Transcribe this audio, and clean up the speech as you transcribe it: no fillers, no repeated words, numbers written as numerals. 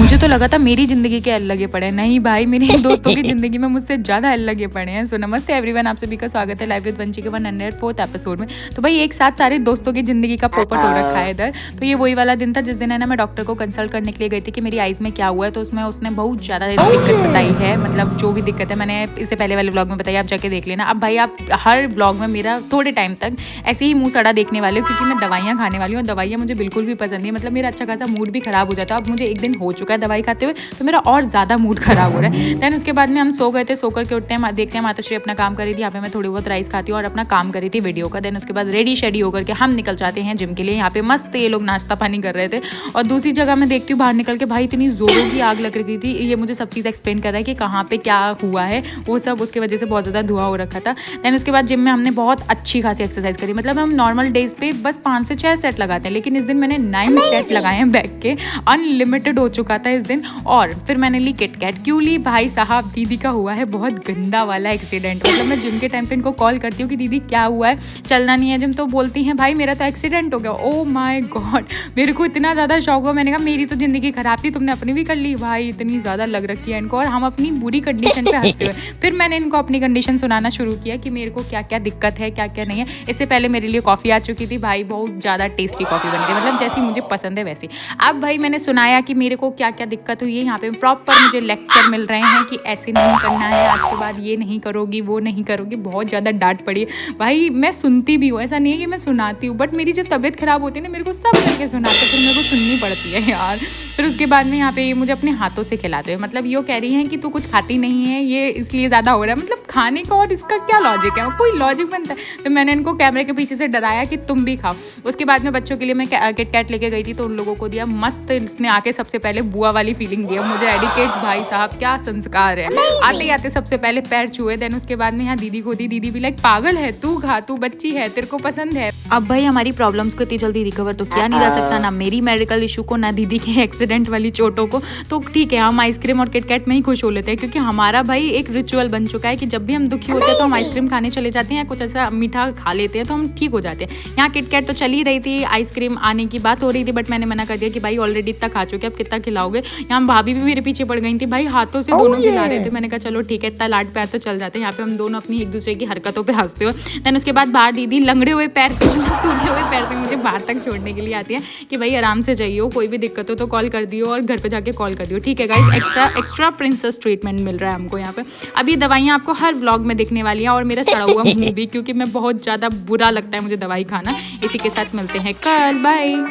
मुझे तो लगा था मेरी ज़िंदगी के एल लगे पड़े हैं, नहीं भाई मेरे दोस्तों की ज़िंदगी में मुझसे ज़्यादा एल लगे पड़े हैं। सो नमस्ते एवरीवन, आप सभी का स्वागत है लाइव विद वंशी के 104th एपिसोड में। तो भाई एक साथ सारे दोस्तों की ज़िंदगी का पोपट हो रखा है इधर। तो ये वही वाला दिन था जिस दिन है ना मैं डॉक्टर को कंसल्ट करने के लिए गई थी कि मेरी आइज़ में क्या हुआ है। तो उसमें उसने बहुत ज़्यादा दिक्कत बताई है, मतलब जो भी दिक्कत है मैंने इससे पहले वाले ब्लॉग में बताई, आप जाके देख लेना। अब भाई आप हर ब्लॉग में मेरा थोड़े टाइम तक ऐसे ही मुँह सड़ा देखने वाले हो, क्योंकि मैं दवाइयाँ खाने वाली हूँ और दवाइयाँ मुझे बिल्कुल भी पसंद नहीं है। मतलब मेरा अच्छा खासा मूड भी ख़राब हो जाता है। अब मुझे एक दिन हो चुका है दवाई खाते हुए, तो मेरा और ज़्यादा मूड ख़राब हो रहा है। दैन उसके बाद में हम सो गए थे, सो करके उठते हैं, देखते हैं माताश्री अपना काम कर रही थी, यहाँ पे मैं थोड़ी बहुत राइस खाती हूँ और अपना काम कर रही थी वीडियो का। दैन उसके बाद रेडी शेडी होकर के हम निकल जाते हैं जिम के लिए। यहाँ पे मस्त ये लोग नाश्ता पानी कर रहे थे और दूसरी जगह मैं देखती हूँ बाहर निकल के भाई इतनी ज़ोरों की आग लग रही थी। ये मुझे सब चीज़ एक्सप्लेन कर रहा है कि कहाँ पे क्या हुआ है, वो सब उसकी वजह से बहुत ज़्यादा धुआं हो रखा था। दैन उसके बाद जिम में हमने बहुत अच्छी खासी एक्सरसाइज करी। मतलब हम नॉर्मल डेज पे बस 5 से 6 सेट लगाते हैं, लेकिन इस दिन मैंने 9 सेट लगाए हैं बैक के। अनलिमिटेड हो चुका था इस दिन। और फिर मैंने ली किटकैट। क्यों ली भाई साहब, दीदी का हुआ है बहुत गंदा वाला एक्सीडेंट। मतलब मैं जिम के टाइम पे इनको कॉल करती हूँ कि दीदी क्या हुआ है, चलना नहीं है जिम, तो बोलती हैं भाई मेरा तो एक्सीडेंट हो गया। ओ माय गॉड, मेरे को इतना ज़्यादा शौक हुआ। मैंने कहा मेरी तो ज़िंदगी खराब थी, तुमने अपनी भी कर ली। भाई इतनी ज़्यादा लग रखी है इनको, और हम अपनी बुरी कंडीशन पे हंसते हुए। फिर मैंने इनको अपनी कंडीशन सुनाना शुरू किया कि मेरे को क्या क्या दिक्कत है, क्या क्या नहीं है। इससे पहले मेरे लिए कॉफ़ी आ चुकी थी भाई, बहुत ज़्यादा टेस्टी कॉफ़ी बन गई, मतलब जैसी मुझे पसंद है वैसी। अब भाई मैंने सुनाया कि मेरे को क्या क्या दिक्कत हुई है। यहाँ पे प्रॉपर मुझे लेक्चर मिल रहे हैं कि ऐसे नहीं करना है, आज के बाद ये नहीं करोगी, वो नहीं करोगी। बहुत ज़्यादा डांट पड़ी है भाई। मैं सुनती भी हूँ, ऐसा नहीं है कि मैं सुनाती हूँ, बट मेरी जब तबीयत खराब होती है ना, मेरे को सब करके सुनाते, फिर मेरे को सुननी पड़ती है यार। फिर उसके बाद में यहाँ पे ये मुझे अपने हाथों से खिलाते हैं। मतलब ये कह रही हैं कि तू कुछ खाती नहीं है, ये इसलिए ज़्यादा हो रहा है। मतलब खाने का और इसका क्या लॉजिक है, कोई लॉजिक बनता है। फिर मैंने इनको कैमरे के पीछे से डराया कि तुम भी खाओ। उसके बाद में बच्चों के लिए मैं किटकैट लेके गई थी, तो उन लोगों को दिया मस्त। इसने आके सबसे पहले बुआ वाली फीलिंग दिया मुझे। एडिकेट्स भाई साहब, क्या संस्कार है। आते आते सबसे पहले पैर छुए, देन उसके बाद में यहाँ दीदी को दी। दीदी भी लाइक पागल है तू, खा, तू बच्ची है, तेरे को पसंद है। अब भाई हमारी प्रॉब्लम्स को इतनी जल्दी रिकवर तो किया नहीं जा सकता, ना मेरी मेडिकल इशू को, ना दीदी के एक्सीडेंट वाली चोटों को। तो ठीक है, हम आइसक्रीम और किटकैट में ही खुश हो लेते हैं, क्योंकि हमारा भाई एक रिचुअल बन चुका है कि जब भी हम दुखी होते हैं तो हम आइसक्रीम खाने चले जाते हैं या कुछ ऐसा मीठा खा लेते हैं, तो हम ठीक हो जाते हैं। यहाँ किटकैट तो चल ही रही थी, आइसक्रीम आने की बात हो रही थी, बट मैंने मना कर दिया कि भाई ऑलरेडी इतना खा चुके, अब कितना खिलाओगे। यहाँ भाभी भी मेरे पीछे पड़ गई थी भाई, हाथों से दोनों खिला रहे थे। मैंने कहा चलो ठीक है, इतना लाड प्यार तो चल जाते हैं। यहाँ पे हम दोनों अपनी एक दूसरे की हरकतों पे हंसते हो। देन उसके बाद बाहर दीदी लंगड़े हुए पैर से, टूटे हुए पैर से मुझे बाहर तक छोड़ने के लिए आती है कि भाई आराम से जाइए, कोई भी दिक्कत हो तो कॉल कर दियो और घर पे जाके कॉल कर दियो। ठीक है गाइस, एक्स्ट्रा प्रिंसेस ट्रीटमेंट मिल रहा है हमको यहाँ पे। अब ये दवाइयाँ आपको हर व्लॉग में दिखने वाली हैं, और मेरा सड़ा हुआ मुंह भी, क्योंकि मैं बहुत ज़्यादा बुरा लगता है मुझे दवाई खाना। इसी के साथ मिलते हैं कल, बाय।